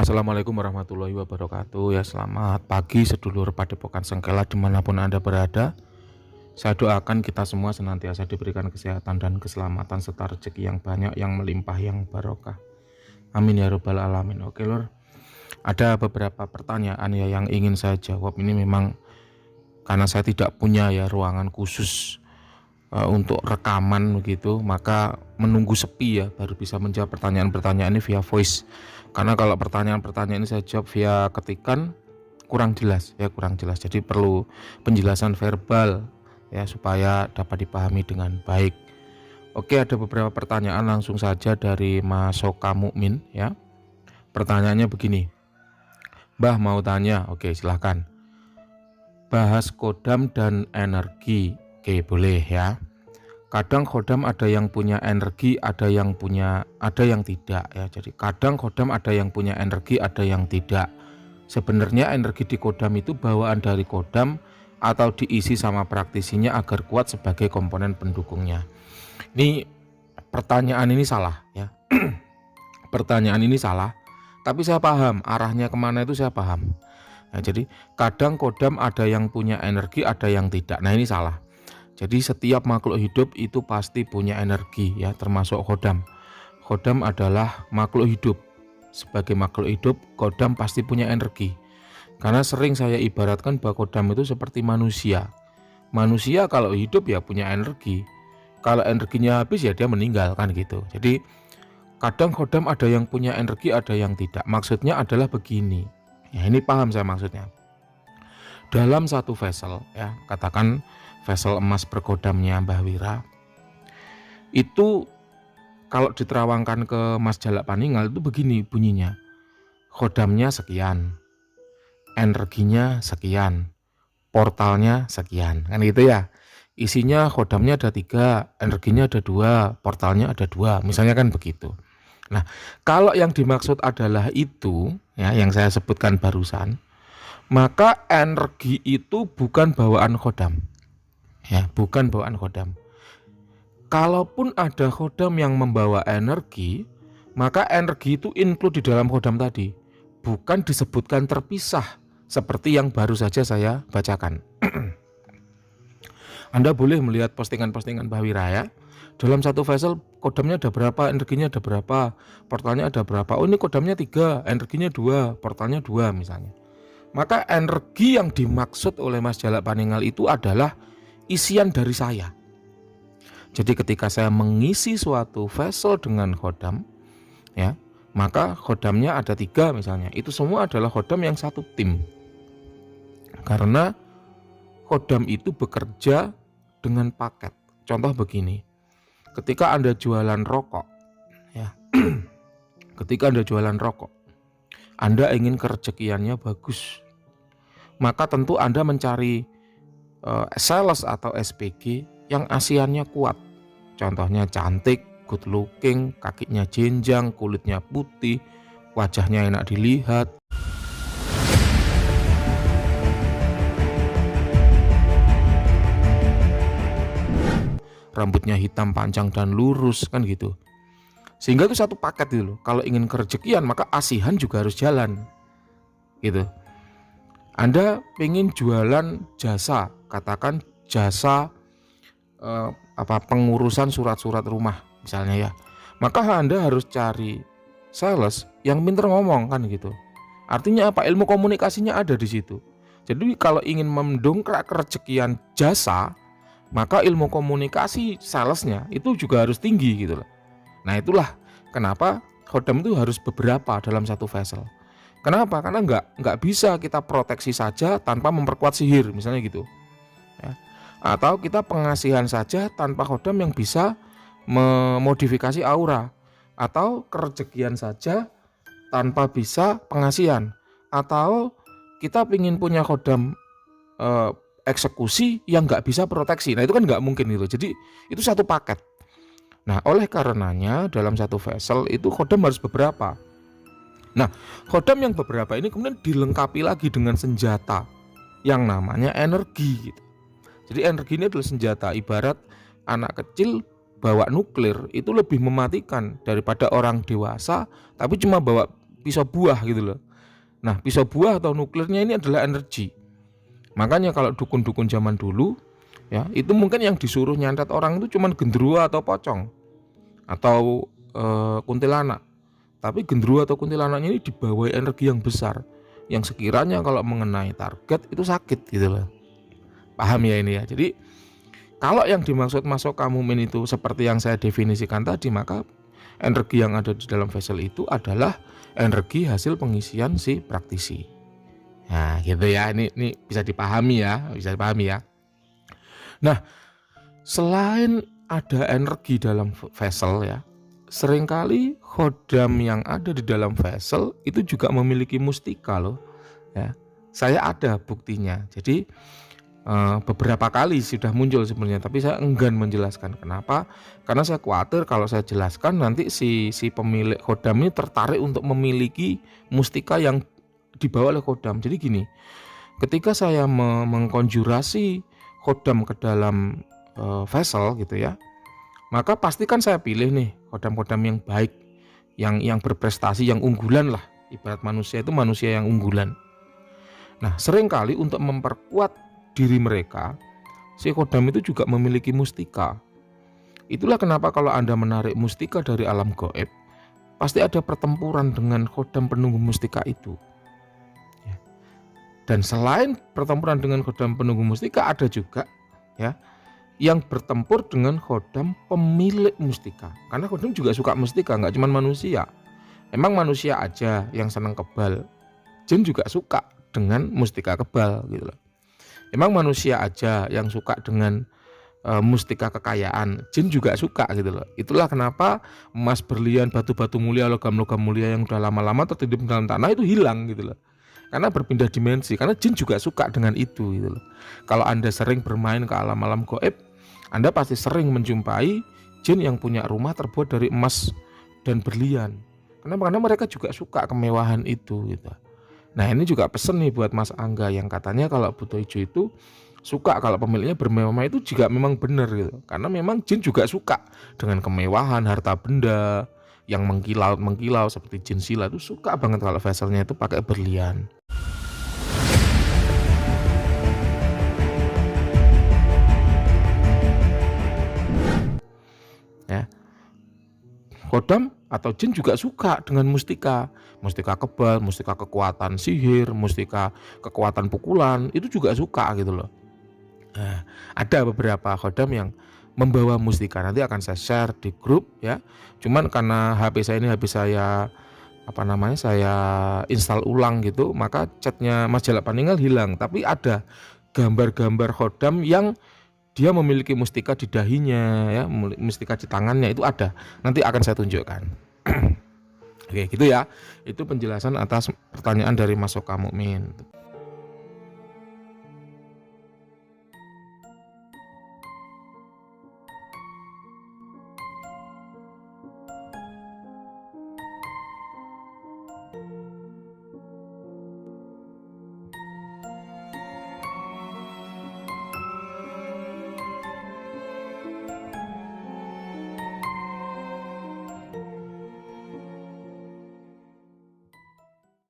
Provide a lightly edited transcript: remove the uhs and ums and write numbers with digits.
Assalamualaikum warahmatullahi wabarakatuh. Ya, selamat pagi sedulur Padepokan Sengkela dimanapun Anda berada. Saya doakan kita semua senantiasa diberikan kesehatan dan keselamatan serta rezeki yang banyak, yang melimpah, yang barokah. Amin ya robbal alamin. Oke lor, ada beberapa pertanyaan ya yang ingin saya jawab. Ini memang karena saya tidak punya ya ruangan khusus untuk rekaman begitu, maka menunggu sepi ya baru bisa menjawab pertanyaan-pertanyaan ini via voice. Karena kalau pertanyaan-pertanyaan ini saya jawab via ketikan kurang jelas ya, kurang jelas. Jadi perlu penjelasan verbal ya supaya dapat dipahami dengan baik. Oke, ada beberapa pertanyaan langsung saja dari Mas Soka Mukmin ya. Pertanyaannya begini. Mbah mau tanya, oke silahkan. Bahas kodam dan energi. Oke, boleh ya. Kadang kodam ada yang punya energi, ada yang tidak ya. Jadi kadang kodam ada yang punya energi, ada yang tidak. Sebenarnya energi di kodam itu bawaan dari kodam atau diisi sama praktisinya agar kuat sebagai komponen pendukungnya. Ini pertanyaan ini salah ya. Pertanyaan ini salah, tapi saya paham arahnya kemana itu saya paham. Nah, jadi kadang kodam ada yang punya energi, ada yang tidak. Nah ini salah. Jadi setiap makhluk hidup itu pasti punya energi ya, termasuk kodam. Kodam adalah makhluk hidup. Sebagai makhluk hidup, kodam pasti punya energi. Karena sering saya ibaratkan bahwa kodam itu seperti manusia. Manusia kalau hidup ya punya energi. Kalau energinya habis ya dia meninggal kan gitu. Jadi kadang kodam ada yang punya energi, ada yang tidak. Maksudnya adalah begini. Ya ini paham saya maksudnya. Dalam satu vessel ya, katakan vessel emas berkodamnya Mbah Wira, itu kalau diterawangkan ke Mas Jalak Paninggal itu begini bunyinya. Kodamnya sekian, energinya sekian, portalnya sekian, kan gitu ya. Isinya kodamnya ada 3, energinya ada 2, portalnya ada 2, misalnya kan begitu. Nah, kalau yang dimaksud adalah itu ya yang saya sebutkan barusan, maka energi itu bukan bawaan kodam. Ya, bukan bawaan kodam. Kalaupun ada kodam yang membawa energi, maka energi itu include di dalam kodam tadi, bukan disebutkan terpisah seperti yang baru saja saya bacakan. Anda boleh melihat postingan-postingan Mbah Wira ya. Dalam satu vessel kodamnya ada berapa, energinya ada berapa, portalnya ada berapa. Oh ini kodamnya 3, energinya 2, portalnya 2 misalnya. Maka energi yang dimaksud oleh Mas Jalak Paninggal itu adalah isian dari saya. Jadi ketika saya mengisi suatu vessel dengan kodam ya, maka kodamnya ada 3 misalnya. Itu semua adalah kodam yang satu tim. Karena kodam itu bekerja dengan paket. Contoh begini. Ketika Anda jualan rokok ya. Ketika Anda jualan rokok, Anda ingin kerejekiannya bagus. Maka tentu Anda mencari sales atau SPG yang asiannya kuat. Contohnya cantik, good looking, kakinya jenjang, kulitnya putih, wajahnya enak dilihat, rambutnya hitam panjang dan lurus kan gitu. Sehingga itu satu paket gitu loh. Kalau ingin kerejekian maka asihan juga harus jalan gitu. Anda pengen jualan jasa, katakan jasa pengurusan surat-surat rumah misalnya ya, maka Anda harus cari sales yang pinter ngomong kan gitu. Artinya apa? Ilmu komunikasinya ada di situ. Jadi kalau ingin mendongkrak kerejekian jasa, maka ilmu komunikasi salesnya itu juga harus tinggi gitu loh. Nah itulah kenapa kodam itu harus beberapa dalam satu vessel. Kenapa? Karena nggak bisa kita proteksi saja tanpa memperkuat sihir misalnya gitu ya. Atau kita pengasihan saja tanpa kodam yang bisa memodifikasi aura, atau kerejekian saja tanpa bisa pengasihan, atau kita ingin punya kodam eksekusi yang nggak bisa proteksi. Nah itu kan nggak mungkin gitu. Jadi itu satu paket. Nah oleh karenanya dalam satu vessel itu kodam harus beberapa. Nah kodam yang beberapa ini kemudian dilengkapi lagi dengan senjata yang namanya energi gitu. Jadi energi ini adalah senjata. Ibarat anak kecil bawa nuklir itu lebih mematikan daripada orang dewasa tapi cuma bawa pisau buah gitu loh. Nah, pisau buah atau nuklirnya ini adalah energi. Makanya kalau dukun-dukun zaman dulu ya, itu mungkin yang disuruh nyantet orang itu cuman genderuwo atau pocong atau kuntilanak. Tapi genderuwo atau kuntilanaknya ini dibawai energi yang besar, yang sekiranya kalau mengenai target itu sakit gitu loh. Paham ya ini ya. Jadi kalau yang dimaksud Masoka Mumin itu seperti yang saya definisikan tadi, maka energi yang ada di dalam vessel itu adalah energi hasil pengisian si praktisi. Nah gitu ya, ini bisa dipahami ya, Nah, selain ada energi dalam vessel ya, seringkali khodam yang ada di dalam vessel itu juga memiliki mustika loh ya. Saya ada buktinya. Jadi beberapa kali sudah muncul sebenarnya, tapi saya enggan menjelaskan. Kenapa? Karena saya khawatir kalau saya jelaskan nanti si pemilik khodam ini tertarik untuk memiliki mustika yang dibawa oleh khodam. Jadi gini, ketika saya mengkonjurasi khodam ke dalam vessel gitu ya, maka pastikan saya pilih nih khodam-khodam yang baik, yang berprestasi, yang unggulan lah. Ibarat manusia itu manusia yang unggulan. Nah, seringkali untuk memperkuat diri mereka, si khodam itu juga memiliki mustika. Itulah kenapa kalau Anda menarik mustika dari alam gaib, pasti ada pertempuran dengan khodam penunggu mustika itu. Dan selain pertempuran dengan khodam penunggu mustika, ada juga ya yang bertempur dengan khodam pemilik mustika. Karena khodam juga suka mustika, nggak cuma manusia. Emang manusia aja yang senang kebal, jin juga suka dengan mustika kebal gitu loh. Emang manusia aja yang suka dengan mustika kekayaan, jin juga suka gitu loh. Itulah kenapa emas, berlian, batu-batu mulia, logam-logam mulia yang udah lama-lama tertindih dalam tanah itu hilang gitu loh. Karena berpindah dimensi, karena jin juga suka dengan itu gitu loh. Kalau Anda sering bermain ke alam-alam gaib, Anda pasti sering menjumpai jin yang punya rumah terbuat dari emas dan berlian. Kenapa? Karena mereka juga suka kemewahan itu gitu. Nah, ini juga pesen nih buat Mas Angga yang katanya kalau buto hijau itu suka kalau pemiliknya bermewah, itu juga memang benar gitu. Karena memang jin juga suka dengan kemewahan, harta benda yang mengkilau seperti jin sila itu suka banget kalau vesselnya itu pakai berlian. Ya. Khodam atau jin juga suka dengan mustika kebal, mustika kekuatan sihir, mustika kekuatan pukulan, itu juga suka gitu loh. Nah, ada beberapa khodam yang membawa mustika, nanti akan saya share di grup ya. Cuman karena HP saya ini saya install ulang gitu, maka chatnya Mas Jalak Paninggal hilang. Tapi ada gambar-gambar khodam yang dia memiliki mustika di dahinya ya, mustika di tangannya itu ada. Nanti akan saya tunjukkan. Oke, gitu ya. Itu penjelasan atas pertanyaan dari Masoka Mukmin.